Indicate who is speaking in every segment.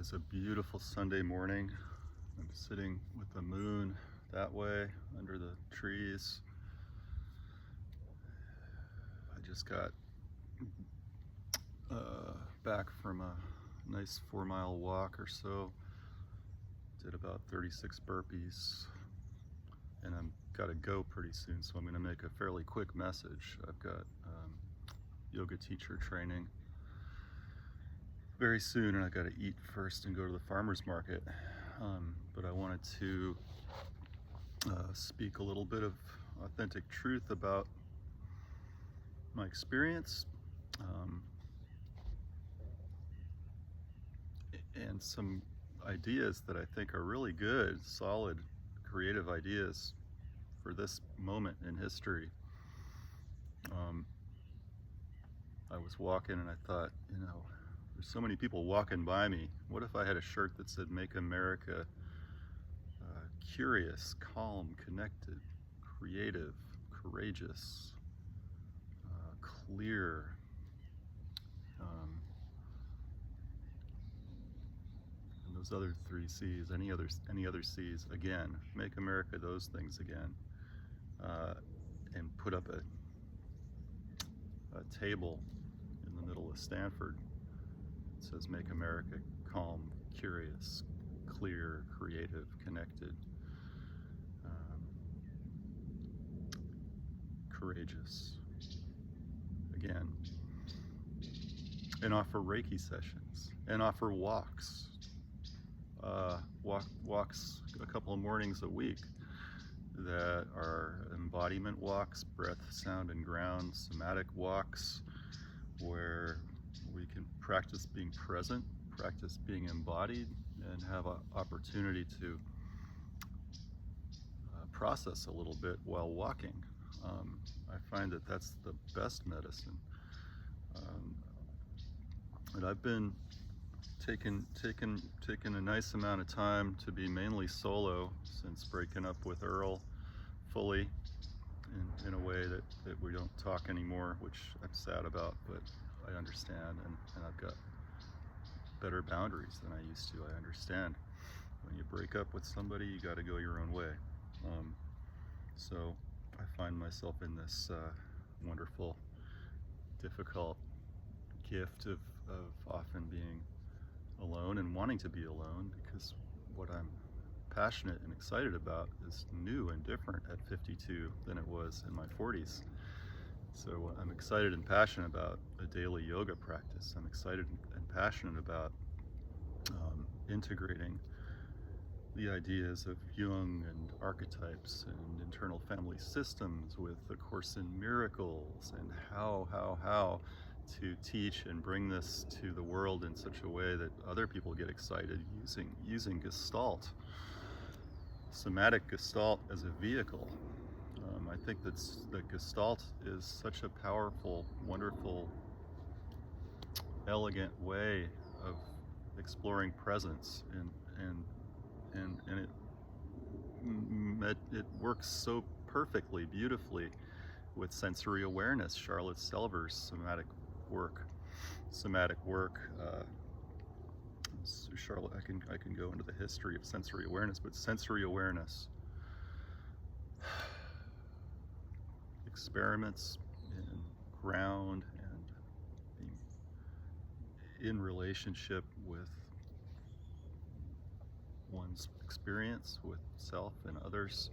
Speaker 1: is a beautiful Sunday morning. I'm sitting with the moon that way under the trees. I just got back from a nice 4-mile walk or so. Did about 36 burpees, and I'm got to go pretty soon, so I'm going to make a fairly quick message. I've got yoga teacher training very soon, and I got to eat first and go to the farmer's market. But I wanted to speak a little bit of authentic truth about my experience, and some ideas that I think are really good, solid, creative ideas for this moment in history. I was walking and I thought, there's so many people walking by me. What if I had a shirt that said, "Make America curious, calm, connected, creative, courageous, clear." And those other 3 C's, any other C's, again, make America those things again. And put up a table in the middle of Stanford. It says, "Make America calm, curious, clear, creative, connected, courageous," again. And offer Reiki sessions, and offer walks. Walks a couple of mornings a week that are embodiment walks, breath, sound, and ground, somatic walks, where we can practice being present, practice being embodied, and have an opportunity to process a little bit while walking. I find that that's the best medicine. And I've been taking a nice amount of time to be mainly solo since breaking up with Earl fully, in a way that we don't talk anymore, which I'm sad about, but I understand, and I've got better boundaries than I used to. I understand when you break up with somebody, you got to go your own way. So I find myself in this wonderful, difficult gift of often being alone and wanting to be alone, because what I'm passionate and excited about is new and different at 52 than it was in my 40s. So I'm excited and passionate about a daily yoga practice. I'm excited and passionate about integrating the ideas of Jung and archetypes and internal family systems with A Course in Miracles, and how to teach and bring this to the world in such a way that other people get excited, using Gestalt, somatic Gestalt, as a vehicle. I think that Gestalt is such a powerful, wonderful, elegant way of exploring presence, and it works so perfectly, beautifully with sensory awareness. Charlotte Selver's somatic work. Charlotte, I can go into the history of sensory awareness, but sensory awareness, experiments in ground and being in relationship with one's experience with self and others,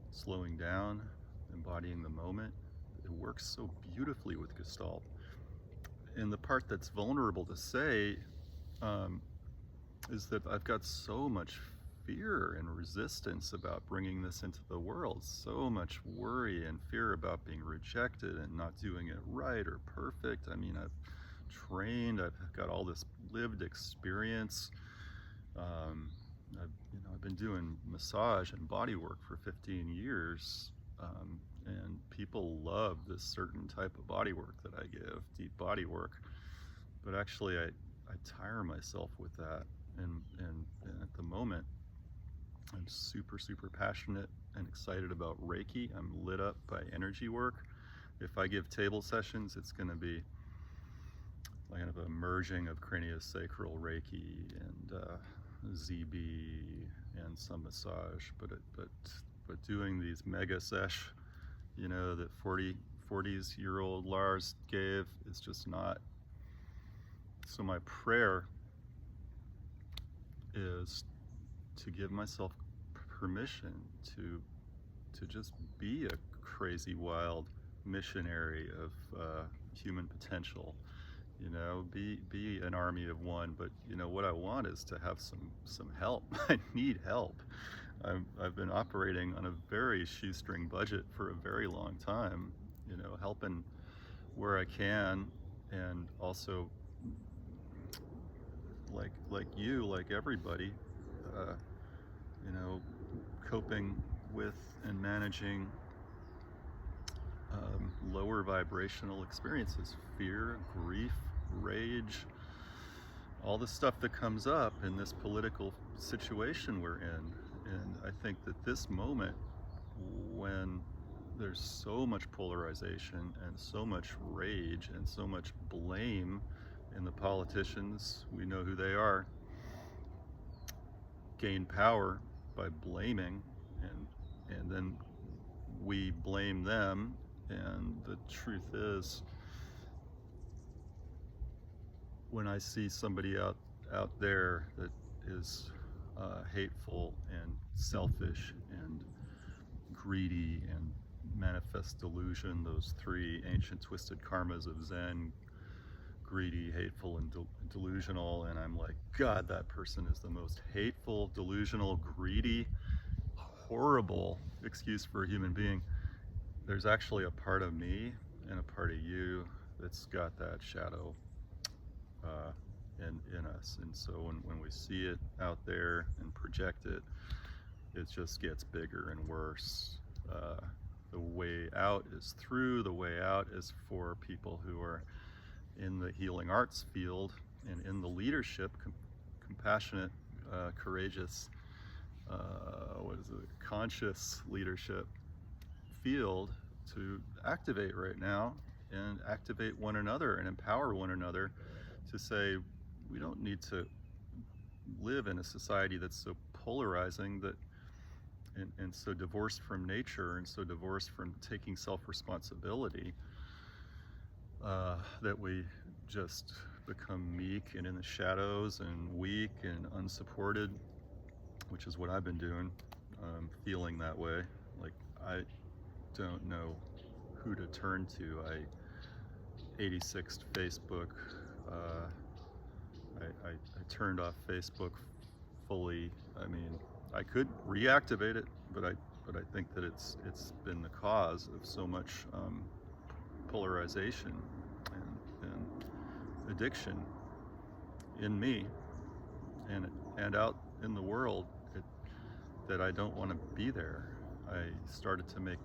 Speaker 1: slowing down, embodying the moment. It works so beautifully with Gestalt. And the part that's vulnerable to say is that I've got so much fear and resistance about bringing this into the world, so much worry and fear about being rejected and not doing it right or perfect. I mean, I've trained, I've got all this lived experience. I've been doing massage and body work for 15 years, and people love this certain type of body work that I give, deep body work. But actually, I tire myself with that, and at the moment, I'm super passionate and excited about Reiki. I'm lit up by energy work. If I give table sessions, it's going to be kind of a merging of craniosacral Reiki and ZB and some massage, but doing these mega sesh, you know, that 40s-year-old Lars gave is just not. So my prayer is to give myself permission to just be a crazy, wild missionary of human potential. You know, be an army of one. But you know what I want is to have some help. I need help. I've been operating on a very shoestring budget for a very long time. You know, helping where I can, and also like you, like everybody, you know, coping with and managing lower vibrational experiences, fear, grief, rage, all the stuff that comes up in this political situation we're in. And I think that this moment, when there's so much polarization and so much rage and so much blame in the politicians, we know who they are, gain power by blaming, and then we blame them. And the truth is, when I see somebody out there that is hateful and selfish and greedy and manifest delusion, those three ancient twisted karmas of Zen: greedy, hateful, and delusional, and I'm like, God, that person is the most hateful, delusional, greedy, horrible excuse for a human being. There's actually a part of me and a part of you that's got that shadow in us. And so when we see it out there and project it, it just gets bigger and worse. The way out is through. The way out is for people who are in the healing arts field and in the leadership, compassionate, courageous, conscious leadership field, to activate right now and activate one another and empower one another to say, we don't need to live in a society that's so polarizing, that and so divorced from nature and so divorced from taking self-responsibility, that we just become meek and in the shadows and weak and unsupported, which is what I've been doing, feeling that way. Like, I don't know who to turn to. I 86'd Facebook. I turned off Facebook fully. I mean, I could reactivate it, but I think that it's been the cause of so much polarization and addiction in me and out in the world, that I don't want to be there. I started to make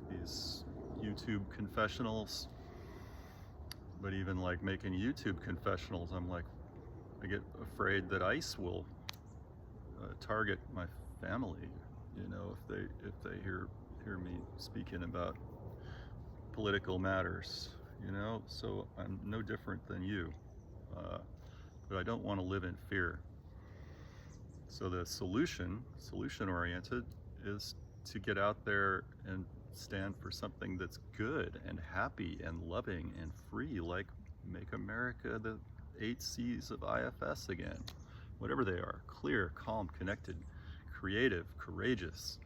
Speaker 1: these YouTube confessionals, but even like making YouTube confessionals, I'm like, I get afraid that ICE will target my family, you know, if they hear me speaking about political matters, you know. So I'm no different than you, but I don't want to live in fear. So the solution oriented, is to get out there and stand for something that's good and happy and loving and free, like make America the 8C's of IFS again, whatever they are: clear, calm, connected, creative, courageous,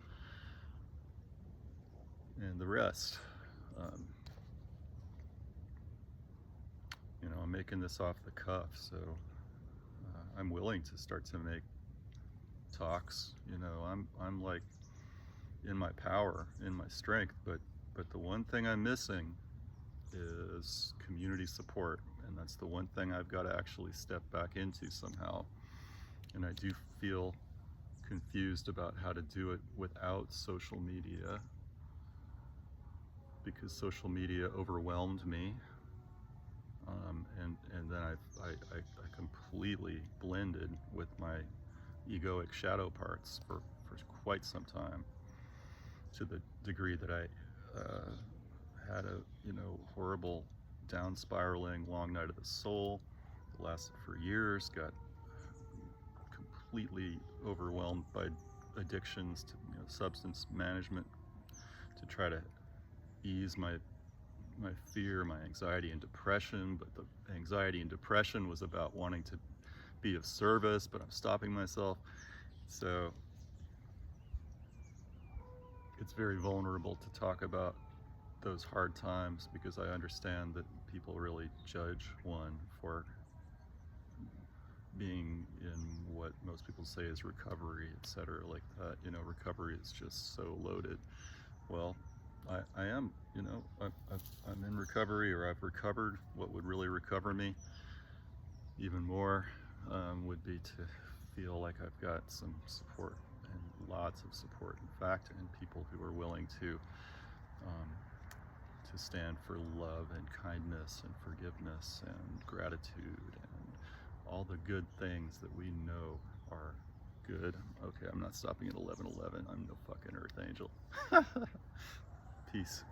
Speaker 1: and the rest. You know, I'm making this off the cuff, so I'm willing to start to make talks. You know, I'm like in my power, in my strength, but the one thing I'm missing is community support, and that's the one thing I've got to actually step back into somehow. And I do feel confused about how to do it without social media, because social media overwhelmed me, and then I completely blended with my egoic shadow parts for quite some time, to the degree that I had a horrible down spiraling long night of the soul. It lasted for years, got completely overwhelmed by addictions to substance management to try to ease my fear, my anxiety and depression. But the anxiety and depression was about wanting to be of service, but I'm stopping myself. So it's very vulnerable to talk about those hard times, because I understand that people really judge one for being in what most people say is recovery, etc. like that. Recovery is just so loaded. Well, I am, I'm in recovery, or I've recovered. What would really recover me even more would be to feel like I've got some support, and lots of support, in fact, and people who are willing to stand for love and kindness and forgiveness and gratitude and all the good things that we know are good. Okay, I'm not stopping at 11:11. I'm no fucking Earth Angel. Peace.